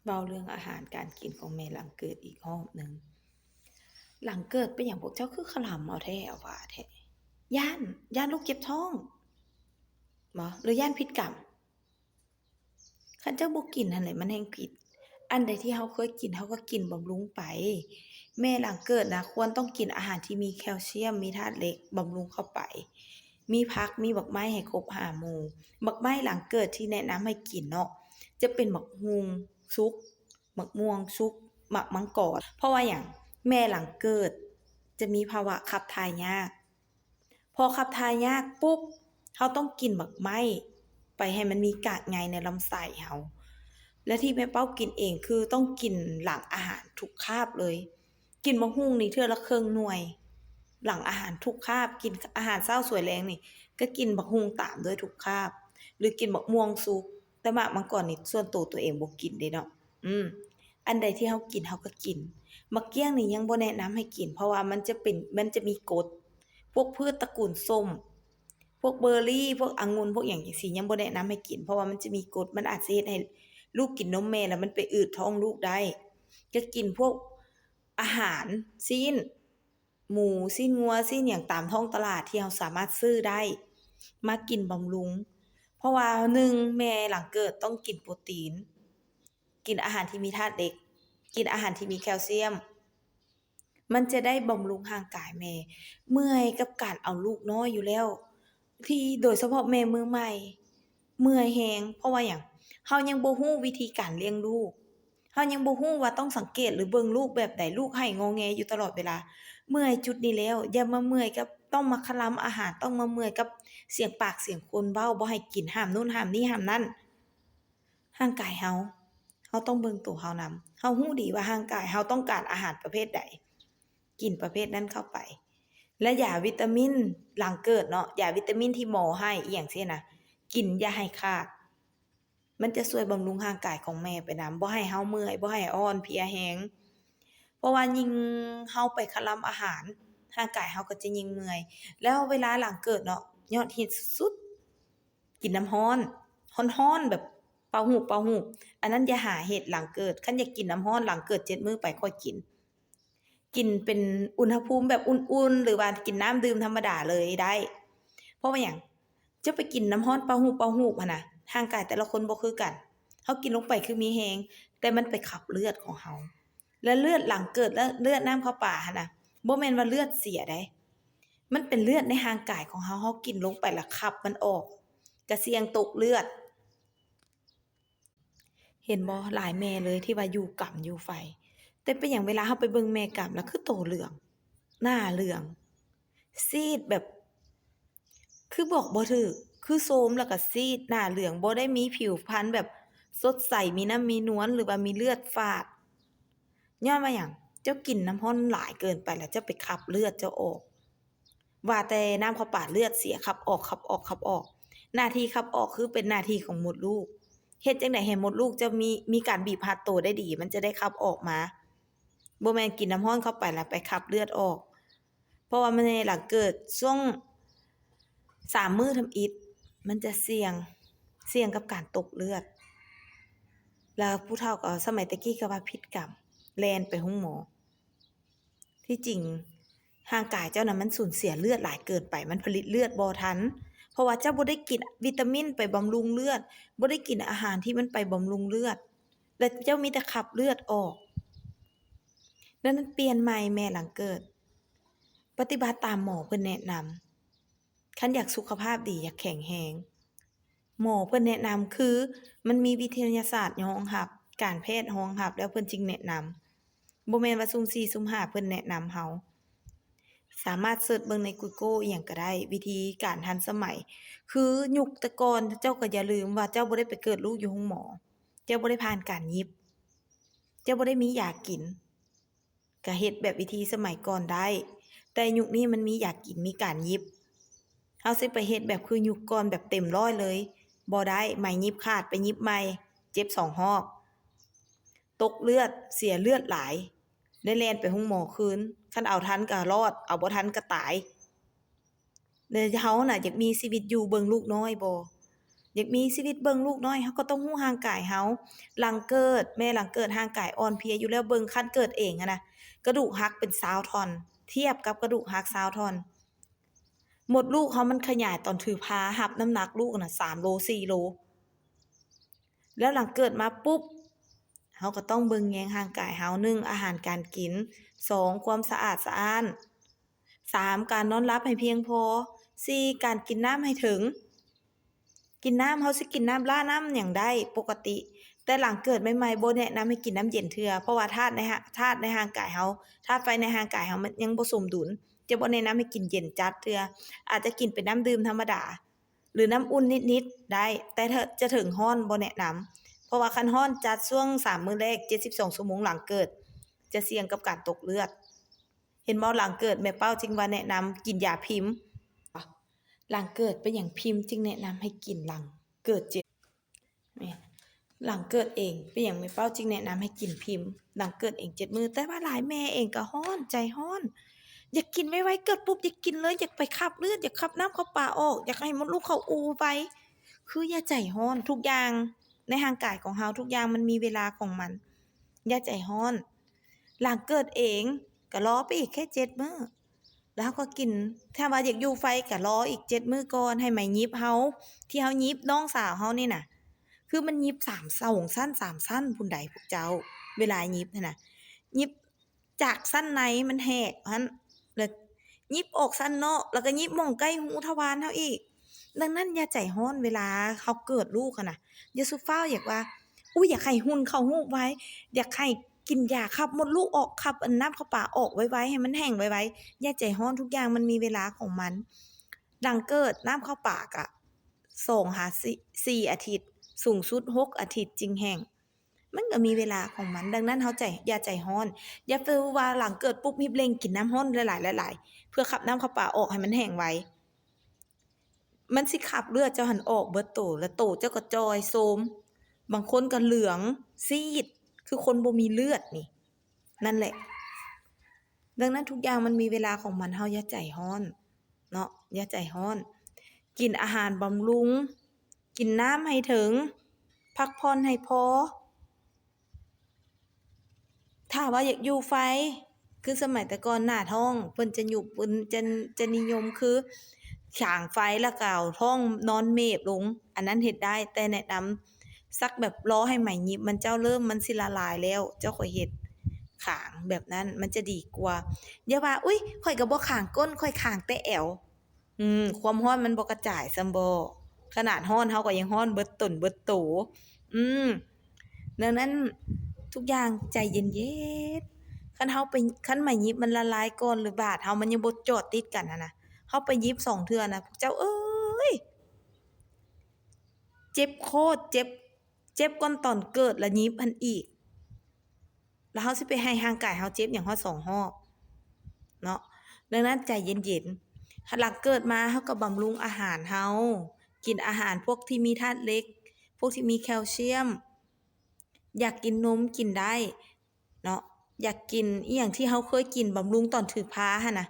เว้าเรื่องอาหารการกินของแม่หลังเกิดอีกรอบหนึ่งหลังเกิดเป็นหยังพวกเจ้าคือขะหล่ำเอาแท้เอาว่าแท้ย้านย้านลูกเจ็บท้องบ่หรือย้านพิษกรรมคันเจ้าบ่กินนั่นแหละมันแฮ่งผิดอันใดที่เฮาเคยกินเฮาก็กินบำรุงไปแม่หลังเกิดน่ะควรต้องกินอาหารที่มีแคลเซียมมีธาตุเหล็กบำรุงเข้าไปมีผักมีบักไม้ให้ครบห้าหมู่บักไม้หลังเกิดที่แนะนำให้กินเนาะจะเป็นบักฮุงสุก มักม่วงสุกมักมังกรเพราะว่าหยังแม่หลังเกิดจะมีภาวะขับถ่ายยากพอขับถ่ายยากปุ๊บเราต้องกินบักไม้ไปให้มันมีกากใยในลำไส้เราและที่แม่เป้ากินเองคือต้องกินหลังอาหารทุกคาบเลยกินบักหุ่งนี่เทื่อละครึ่งหน่วยหลังอาหารทุกคาบกินอาหารเช้าสวยแลงนี่ก็กินบักหุ่งตามด้วยทุกคาบหรือกินบักม่วงสุกแต่หมากมังกรนี่ส่วนตัวเองบ่กินเดะเนาะอันใดที่เรากินเราก็กินมะเกี้ยงนี่ยังบ่แนะนำให้กินเพราะว่ามันจะมีกรดพวกพืชตระกูลส้มพวกเบอร์รี่พวกองุ่นพวกหยังจังซี้ยังบ่แนะนำให้กินเพราะว่ามันจะมีกรดมันอาจสิเฮ็ดให้ลูกกินนมแม่แล้วมันไปอืดท้องลูกได้ก็กินพวกอาหารซีนหมูซีนงัวซีนหยังตามท้องตลาดที่เราสามารถซื้อได้มากินบำรุงเพราะว่า1แม่หลังเกิดต้องกินโปรตีน กินอาหารที่มีธาตุเหล็ก กินอาหารที่มีแคลเซียม มันจะได้บำรุงร่างกายแม่ เมื่อยกับการเอาลูกน้อยอยู่แล้ว ที่โดยเฉพาะแม่มือใหม่ เมื่อยแรงเพราะว่าหยังเรายังบ่รู้วิธีการเลี้ยงลูกเรายังบ่รู้ว่าต้องสังเกตหรือเบิ่งลูกแบบใดลูกไห้งอแงอยู่ตลอดเวลา เมื่อยจุดนี้แล้วอย่ามาเมื่อยกับต้องมาคลำอาหารต้องมาเมื่อยกับเสียงปากเสียงคนเว้าบ่ให้กินห้ามนู้นห้ามนี้ห้ามนั้นร่างกายเราต้องเบิ่งตัวเรานำเรารู้ดีว่าร่างกายเราต้องการอาหารประเภทใดกินประเภทนั้นเข้าไปและยาวิตามินหลังเกิดเนาะยาวิตามินที่หมอให้อิหยังซี้น่ะกินอย่าให้ขาดมันจะช่วยบำรุงร่างกายของแม่ไปนำบ่ให้เราเมื่อยบ่ให้อ่อนเพลียแรงเพราะว่ายิ่งเราไปคลำอาหารร่างกายเราก็จะยิ่งเมื่อยแล้วเวลาหลังเกิดเนาะยอดฮิตสุดๆกินน้ำร้อนร้อนๆแบบเป่าหูปอันนั้นอย่าหาเฮ็ดหลังเกิดคันอยากกินน้ำร้อนหลังเกิด7มื้อไปค่อยกิน กินเป็นอุณหภูมิแบบอุ่นๆหรือว่ากินน้ำดื่มธรรมดาเลยได้เพราะว่าหยังจะไปกินน้ำร้อนเป่าหูปหั้นน่ะร่างกายแต่ละคนบ่คือกันเฮากินลงไปคือมีแรงแต่มันไปขับเลือดของเฮาแล้วเลือดหลังเกิดแล้วเลือดน้ำเข้าป่าหั่นน่ะบ่แม่นว่าเลือดเสียเดะมันเป็นเลือดในร่างกายของเฮากินลงไปแล้วขับมันออกก็เสี่ยงตกเลือด เห็นบ่หลายแม่เลยที่ว่าอยู่กำอยู่ไฟแต่เป็นหยังเวลาเราไปเบิ่งแม่กำแล้วคือโตเหลืองหน้าเหลืองซีดแบบคือบอกบ่ถูกคือโทรมแล้วก็ซีดหน้าเหลืองบ่ได้มีผิวพรรณแบบสดใสมีน้ำมีนวลหรือว่ามีเลือดฝาดย้อนว่าหยังเจ้ากินน้ำร้อนหลายเกินไปแล้วเจ้าไปขับเลือดเจ้าออกว่าแต่น้ำเข้าปากเลือดเสียขับออกหน้าที่ขับออกคือเป็นหน้าที่ของมดลูก เฮ็ดจั่งใดให้มดลูกจะมีการบีบรัดตัวได้ดีมันจะได้ขับออกมาบ่แม่นกินน้ำร้อนเข้าไปแล้วไปขับเลือดออกเพราะว่ามันในหลังเกิดช่วง3มื้อทำอิฐมันจะเสี่ยงกับการตกเลือดแล้วผู้เฒ่าก็สมัยแต่กี้ก็ว่าพิษกรรมแล่นไปโรงหมอที่จริงร่างกายเจ้าน่ะมันสูญเสียเลือดหลายเกินไปมันผลิตเลือดบ่ทันเพราะว่าเจ้าบ่ได้กินวิตามินไปบำรุงเลือดบ่ได้กินอาหารที่มันไปบำรุงเลือดแล้วเจ้ามีแต่ขับเลือดออกดังนั้นเปลี่ยนใหม่แม่หลังเกิดปฏิบัติตามหมอเพิ่นแนะนำคันอยากสุขภาพดีอยากแข็งแรงหมอเพิ่นแนะนำคือมันมีวิทยาศาสตร์รองรับการแพทย์รองรับแล้วเพิ่นจึงแนะนำบ่แม่นว่าสุ่ม4สุ่ม5เพิ่นแนะนำเรา สามารถเซิร์ชเบิ่งใน Google อิหยังก็ได้วิธีการทันสมัยคือยุคแต่ก่อนเจ้าก็อย่าลืมว่าเจ้าบ่ได้ไปเกิดลูกอยู่โรงหมอเจ้าบ่ได้ผ่านการหยิบเจ้าบ่ได้มียากินก็เฮ็ดแบบวิธีสมัยก่อนได้แต่ยุคนี้มันมียากินมีการหยิบเฮาสิไปเฮ็ดแบบคือยุคก่อนแบบเต็มร้อยเลยบ่ได้ไหมหยิบขาดไปหยิบใหม่เจ็บ2รอบตกเลือดเสียเลือดหลาย ได้แล่นไปโรงหมอคืนคันเอาทันก็รอดเอาบ่ทันก็ตายแล้วเฮาน่ะอยากมีชีวิตอยู่เบิ่งลูกน้อยบ่ อยากมีชีวิตเบิ่งลูกน้อยเฮาก็ต้องรู้ร่างกายเฮาหลังเกิดแม่หลังเกิดร่างกายอ่อนเพลียอยู่แล้วเบิ่งคันเกิดเองอะนะกระดูกหักเป็น20ท่อนเทียบกับกระดูกหัก20ท่อนมดลูกเฮามันขยายตอนถือพารับน้ำหนักลูกน่ะ3โล4โลแล้วหลังเกิดมาปุ๊บเฮาก็ต้องเบิ่งแยงร่างกายเฮา1อาหารการกิน2ความสะอาดสะอ้าน3การนอนหลับให้เพียงพอ4การกินน้ำให้ถึง กินน้ำเฮาสิกินน้ำล้าน้ำหยังได้ปกติแต่หลังเกิดใหม่ๆบ่แนะนำให้กินน้ำเย็นเทื่อเพราะว่าธาตุในร่างกายเฮาธาตุไฟในร่างกายเฮามันยังบ่สมดุลจะบ่แนะนำให้กินเย็นจัดเทื่ออาจจะกินเป็นน้ำดื่มธรรมดาหรือน้ำอุ่นนิดๆได้แต่ถ้าจะถึงร้อนบ่แนะนำเพราะว่าคันร้อนจัดช่วง3มื้อแรก72ชั่วโมงหลังเกิดจะเสี่ยงกับการตกเลือดเห็นบ่หลังเกิดแม่เป้าจึงว่าแนะนำกินยาพิมพ์ หลังเกิดเป็นอย่างพิมพ์จึงแนะนำให้กินหลังเกิด7แม่นหลังเกิดเองเป็นอย่างแม่เป้าจึงแนะนำให้กินพิมพ์หลังเกิดเอง7มื้อแต่ว่าหลายแม่เองก็ร้อนใจร้อนอยากกินไวๆเกิดปุ๊บอยากกินเลยอยากไปขับเลือดอยากขับน้ำเข้าปลาออกอยากให้มดลูกเข้าอูไปคืออย่าใจร้อนทุกอย่างในร่างกายของเราทุกอย่างมันมีเวลาของมันอย่าใจร้อนหลังเกิดเองก็รอไปอีกแค่7มื้อ แล้วก็กินถ้าว่าอยากอยู่ไฟก็รออีก7มื้อก่อนให้ไหมหยิบเฮาที่เฮาหยิบน้องสาวเฮานี่น่ะคือมันหยิบ3 2สั้น3สั้นพู้นใดพวกเจ้าเวลาหยิบนั่นน่ะหยิบจากสั้นในมันแหกหั้นแล้วหยิบออกสั้นนอกแล้วก็หยิบหม้องใกล้หูทวารเฮาอีกดังนั้นอย่าใจร้อนเวลาเขาเกิดลูกอะน่ะอย่าสุฟ้าวอยากว่าอุ๊ยอยากให้หุ่นเข้ารูปไว้อยากให้กินยาขับมดลูกออกขับอันน้ำเข้าปากออกไวๆให้มันแห้งไวๆ อย่าใจร้อนทุกอย่างมันมีเวลาของมันหลังเกิดน้ำเข้าปากอะ2หา4อาทิตย์สูงสุด6อาทิตย์จึงแห้งมันก็มีเวลาของมันดังนั้นอย่าใจร้อนอย่าไปว่าหลังเกิดปุ๊บรีบเร่งกินน้ำร้อนหลายๆหลายๆเพื่อขับน้ำเข้าปากออกให้มันแห้งไวมันสิขับเลือดเจ้าหั้นออกเบิดโตแล้วโตเจ้าก็จ้อยโทรมบางคนก็เหลืองซีดคือคนบ่มีเลือดนี่นั่นแหละ ดังนั้นทุกอย่างมันมีเวลาของมันเฮาอย่าใจร้อนเนาะอย่าใจร้อนกินอาหารบำรุงกินน้ำให้ถึงพักผ่อนให้พอถ้าว่าอยากอยู่ไฟคือสมัยแต่ก่อนหน้าท้องเพิ่นจะอยู่เพิ่นจะนิยมคือฉางไฟแล้วก็เอาท้องนอนเมบลงอันนั้นเฮ็ดได้แต่แนะนำสักแบบรอให้ไหมหยิบมันเจ้าเริ่มมันสิละลายแล้วเจ้าค่อยเฮ็ด ขางแบบนั้นมันจะดีกว่าอย่าว่าอุ๊ยข้อยก็บ่ข้างก้นข้อยข้างแต่แอวความร้อนมันบ่กระจายส่ำบ่ขนาดร้อนเฮาก็ยังร้อนเบิดต้นเบิดโตอืมดังนั้นทุกอย่างใจเย็นๆคันเฮาไปคันไหมหยิบมันละลายก่อนหรือบาดเฮามันยังบ่จอดติดกันหั้นน่ะเฮาไปหยิบ2เทื่อน่ะพวกเจ้าเอ๊ยเจ็บโคตรเจ็บกว่าตอนเกิดแล้วหยิบหั้นอีก แล้วเราสิไปให้ร่างกายเราเจ็บหยังฮอด2รอบเนาะดังนั้นใจเย็นๆหลังเกิดมาเราก็บำรุงอาหารเรากินอาหารพวกที่มีธาตุเหล็กพวกที่มีแคลเซียมอยากกินนมกินได้เนาะอยากกินอิหยังที่เราเคยกินบำรุงตอนถือพาหั้นน่ะ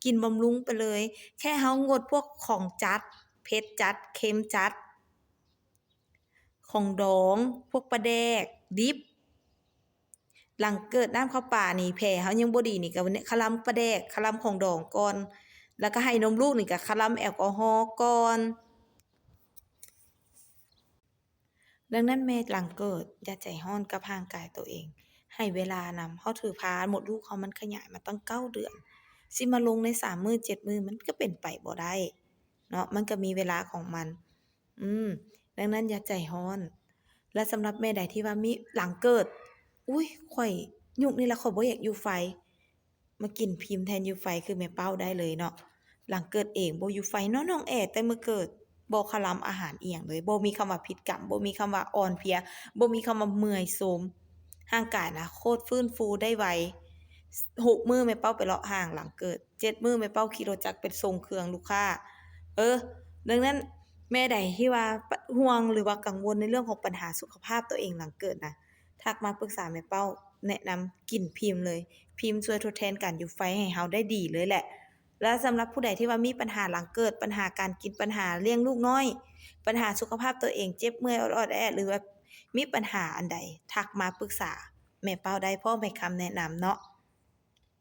กินบำรุงไปเลยแค่เรางดพวกของจัดเผ็ดจัดเค็มจัดของดองพวกปลาแดกดิบ หลังเกิดน้ำเข้าปากนี่แผลเฮายังบ่ดีนี่ก็คะลำปลาแดกคะลำของดองก่อนแล้วก็ให้นมลูกนี่ก็คะลำแอลกอฮอล์ก่อนดังนั้นแม่หลังเกิดอย่าใจร้อนกับร่างกายตัวเองให้เวลานำเราถือพามดลูกเรามันขยายมาตั้ง9เดือนสิมาลงใน3มื้อ7มื้อมันก็เป็นไปบ่ได้เนาะมันก็มีเวลาของมันอืมดังนั้นอย่าใจร้อนและสำหรับแม่ใดที่ว่ามีหลังเกิด อุ๊ยข้อยยุคนี้แล้วข้อยบ่อยากอยู่ไฟมากินพิมพ์แทนอยู่ไฟคือแม่เป้าได้เลยเนาะหลังเกิดเองบ่อยู่ไฟเนาะน้องแอแต่มื้อเกิดบ่คะลำอาหารอิหยังเลยบ่มีคำว่าพิษกรรมบ่มีคำว่าอ่อนเพลียบ่มีคำว่าเมื่อยโทรมร่างกายนะโคตรฟื้นฟูได้ไว6มื้อแม่เป้าไปเลาะห้างหลังเกิด7มื้อแม่เป้าขี่รถจักรไปส่งเครื่องลูกค้าเออดังนั้นแม่ใดที่ว่าห่วงหรือว่ากังวลในเรื่องของปัญหาสุขภาพตัวเองหลังเกิดน่ะ ทักมาปรึกษาแม่เป้าแนะนำกินพิมพ์เลยพิมพ์ช่วยทดแทนการอยู่ไฟให้เราได้ดีเลยแหละและสำหรับผู้ใดที่ว่ามีปัญหาหลังเกิดปัญหาการกินปัญหาเลี้ยงลูกน้อย ปัญหาสุขภาพตัวเองเจ็บเมื่อยออดๆแอดๆหรือว่ามีปัญหาอันใดทักมาปรึกษาแม่เปาได้พร้อมให้คำแนะนำเนาะ